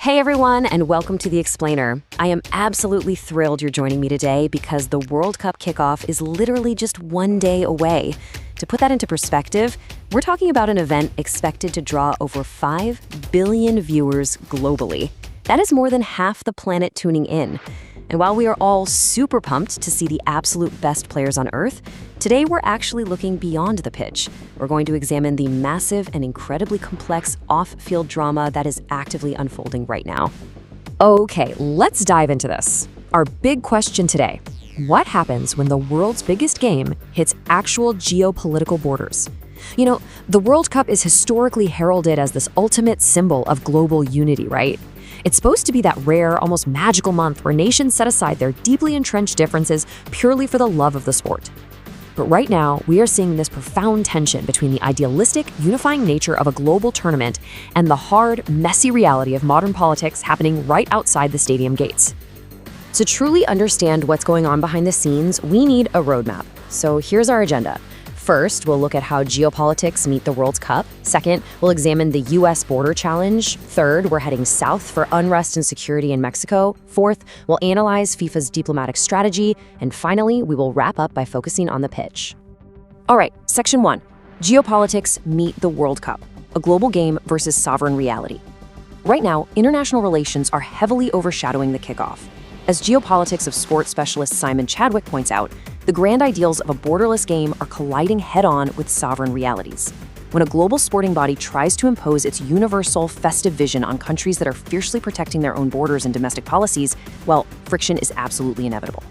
Hey everyone, and welcome to The Explainer. I am absolutely thrilled you're joining me today because the World Cup kickoff is literally just one day away. To put that into perspective, we're talking about an event expected to draw over 5 billion viewers globally. That is more than half the planet tuning in. And while we are all super pumped to see the absolute best players on Earth, today we're actually looking beyond the pitch. We're going to examine the massive and incredibly complex off-field drama that is actively unfolding right now. Okay, let's dive into this. Our big question today: what happens when the world's biggest game hits actual geopolitical borders? You know, the World Cup is historically heralded as this ultimate symbol of global unity, right? It's supposed to be that rare, almost magical month where nations set aside their deeply entrenched differences purely for the love of the sport. But right now, we are seeing this profound tension between the idealistic, unifying nature of a global tournament and the hard, messy reality of modern politics happening right outside the stadium gates. To truly understand what's going on behind the scenes, we need a roadmap. So here's our agenda. First, we'll look at how geopolitics meet the World Cup. Second, we'll examine the U.S. border challenge. Third, we're heading south for unrest and security in Mexico. Fourth, we'll analyze FIFA's diplomatic strategy. And finally, we will wrap up by focusing on the pitch. All right, Section 1. Geopolitics meet the World Cup, a global game versus sovereign reality. Right now, international relations are heavily overshadowing the kickoff. As geopolitics of sport specialist Simon Chadwick points out, the grand ideals of a borderless game are colliding head-on with sovereign realities. When a global sporting body tries to impose its universal, festive vision on countries that are fiercely protecting their own borders and domestic policies, well, friction is absolutely inevitable.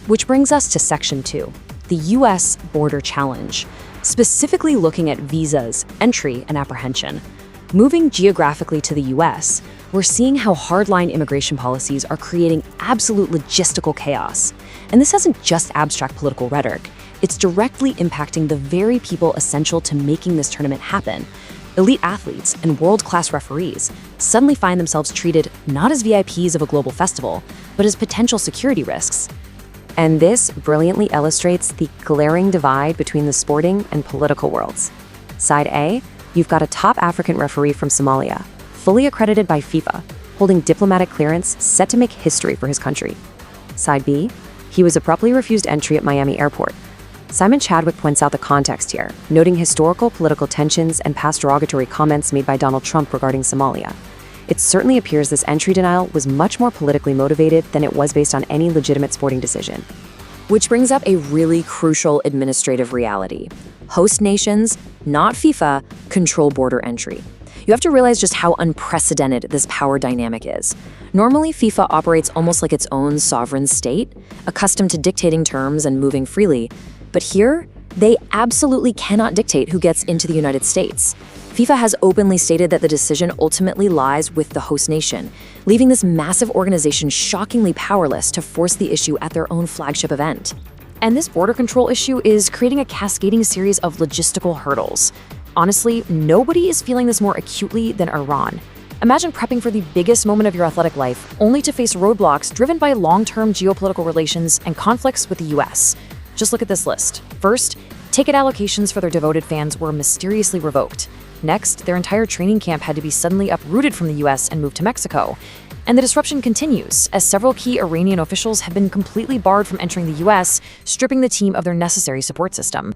Which brings us to Section 2, the U.S. border challenge, specifically looking at visas, entry, and apprehension. Moving geographically to the U.S., we're seeing how hardline immigration policies are creating absolute logistical chaos. And this isn't just abstract political rhetoric. It's directly impacting the very people essential to making this tournament happen. Elite athletes and world-class referees suddenly find themselves treated not as VIPs of a global festival, but as potential security risks. And this brilliantly illustrates the glaring divide between the sporting and political worlds. Side A, you've got a top African referee from Somalia, fully accredited by FIFA, holding diplomatic clearance set to make history for his country. Side B, he was abruptly refused entry at Miami Airport. Simon Chadwick points out the context here, noting historical political tensions and past derogatory comments made by Donald Trump regarding Somalia. It certainly appears this entry denial was much more politically motivated than it was based on any legitimate sporting decision. Which brings up a really crucial administrative reality. Host nations, not FIFA, control border entry. You have to realize just how unprecedented this power dynamic is. Normally, FIFA operates almost like its own sovereign state, accustomed to dictating terms and moving freely. But here, they absolutely cannot dictate who gets into the United States. FIFA has openly stated that the decision ultimately lies with the host nation, leaving this massive organization shockingly powerless to force the issue at their own flagship event. And this border control issue is creating a cascading series of logistical hurdles. Honestly, nobody is feeling this more acutely than Iran. Imagine prepping for the biggest moment of your athletic life, only to face roadblocks driven by long-term geopolitical relations and conflicts with the US. Just look at this list. First, ticket allocations for their devoted fans were mysteriously revoked. Next, their entire training camp had to be suddenly uprooted from the US and moved to Mexico. And the disruption continues, as several key Iranian officials have been completely barred from entering the US, stripping the team of their necessary support system.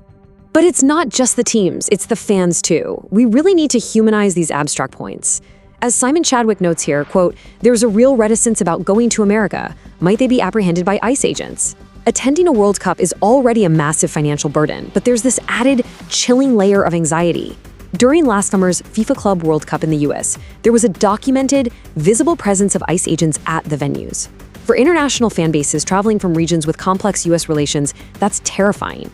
But it's not just the teams, it's the fans too. We really need to humanize these abstract points. As Simon Chadwick notes here, quote, "There's a real reticence about going to America. Might they be apprehended by ICE agents?" Attending a World Cup is already a massive financial burden, but there's this added, chilling layer of anxiety. During last summer's FIFA Club World Cup in the US, there was a documented, visible presence of ICE agents at the venues. For international fan bases traveling from regions with complex US relations, that's terrifying.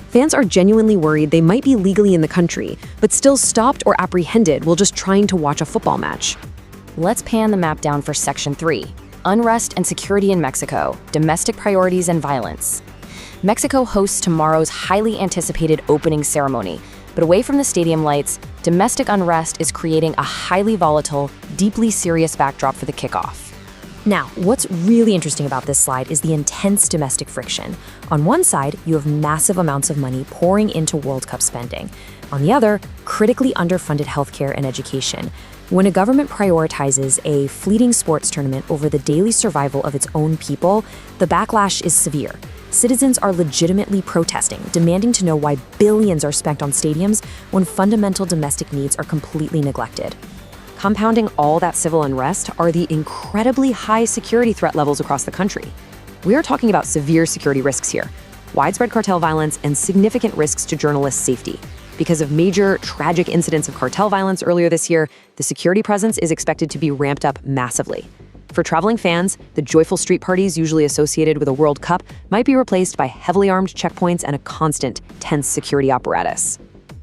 Fans are genuinely worried they might be legally in the country, but still stopped or apprehended while just trying to watch a football match. Let's pan the map down for Section 3, unrest and security in Mexico, domestic priorities and violence. Mexico hosts tomorrow's highly anticipated opening ceremony, but away from the stadium lights, domestic unrest is creating a highly volatile, deeply serious backdrop for the kickoff. Now, what's really interesting about this slide is the intense domestic friction. On one side, you have massive amounts of money pouring into World Cup spending. On the other, critically underfunded healthcare and education. When a government prioritizes a fleeting sports tournament over the daily survival of its own people, the backlash is severe. Citizens are legitimately protesting, demanding to know why billions are spent on stadiums when fundamental domestic needs are completely neglected. Compounding all that civil unrest are the incredibly high security threat levels across the country. We are talking about severe security risks here, widespread cartel violence, and significant risks to journalists' safety. Because of major, tragic incidents of cartel violence earlier this year, the security presence is expected to be ramped up massively. For traveling fans, the joyful street parties usually associated with a World Cup might be replaced by heavily armed checkpoints and a constant, tense security apparatus.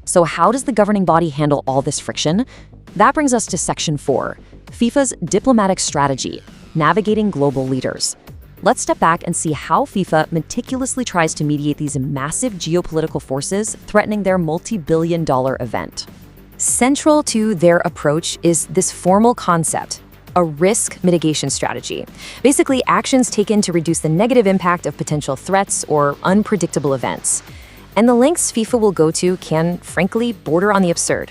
So how does the governing body handle all this friction? That brings us to Section 4, FIFA's diplomatic strategy, navigating global leaders. Let's step back and see how FIFA meticulously tries to mediate these massive geopolitical forces threatening their multi-billion-dollar event. Central to their approach is this formal concept, a risk mitigation strategy. Basically, actions taken to reduce the negative impact of potential threats or unpredictable events. And the lengths FIFA will go to can, frankly, border on the absurd.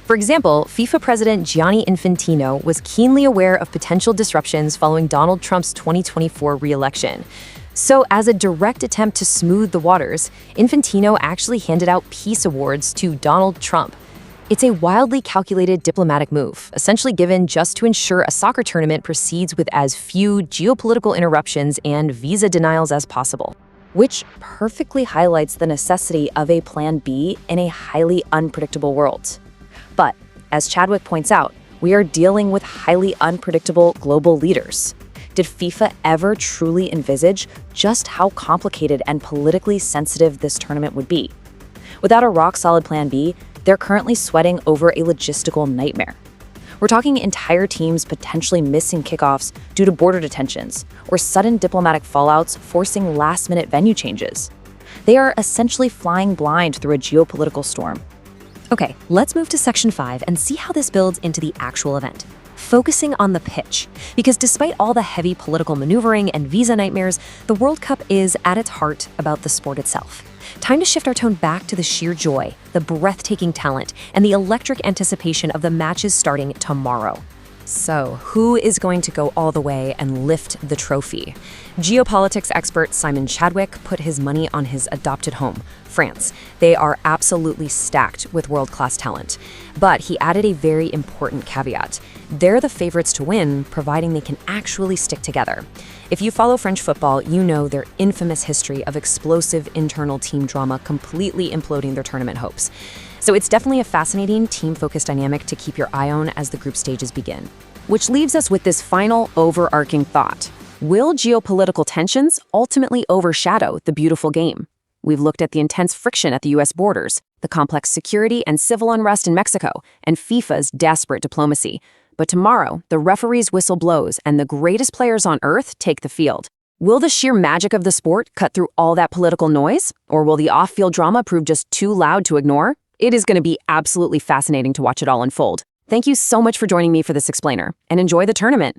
For example, FIFA President Gianni Infantino was keenly aware of potential disruptions following Donald Trump's 2024 re-election. So, as a direct attempt to smooth the waters, Infantino actually handed out peace awards to Donald Trump. It's a wildly calculated diplomatic move, essentially given just to ensure a soccer tournament proceeds with as few geopolitical interruptions and visa denials as possible. Which perfectly highlights the necessity of a plan B in a highly unpredictable world. But, as Chadwick points out, we are dealing with highly unpredictable global leaders. Did FIFA ever truly envisage just how complicated and politically sensitive this tournament would be? Without a rock-solid plan B, they're currently sweating over a logistical nightmare. We're talking entire teams potentially missing kickoffs due to border detentions, or sudden diplomatic fallouts forcing last-minute venue changes. They are essentially flying blind through a geopolitical storm. Okay, let's move to Section 5 and see how this builds into the actual event. Focusing on the pitch, because despite all the heavy political maneuvering and visa nightmares, the World Cup is, at its heart, about the sport itself. Time to shift our tone back to the sheer joy, the breathtaking talent, and the electric anticipation of the matches starting tomorrow. So, who is going to go all the way and lift the trophy? Geopolitics expert Simon Chadwick put his money on his adopted home, France. They are absolutely stacked with world-class talent. But he added a very important caveat. They're the favorites to win, providing they can actually stick together. If you follow French football, you know their infamous history of explosive internal team drama completely imploding their tournament hopes. So it's definitely a fascinating team-focused dynamic to keep your eye on as the group stages begin. Which leaves us with this final overarching thought. Will geopolitical tensions ultimately overshadow the beautiful game? We've looked at the intense friction at the US borders, the complex security and civil unrest in Mexico, and FIFA's desperate diplomacy. But tomorrow, the referee's whistle blows and the greatest players on earth take the field. Will the sheer magic of the sport cut through all that political noise? Or will the off-field drama prove just too loud to ignore? It is going to be absolutely fascinating to watch it all unfold. Thank you so much for joining me for this explainer, and enjoy the tournament.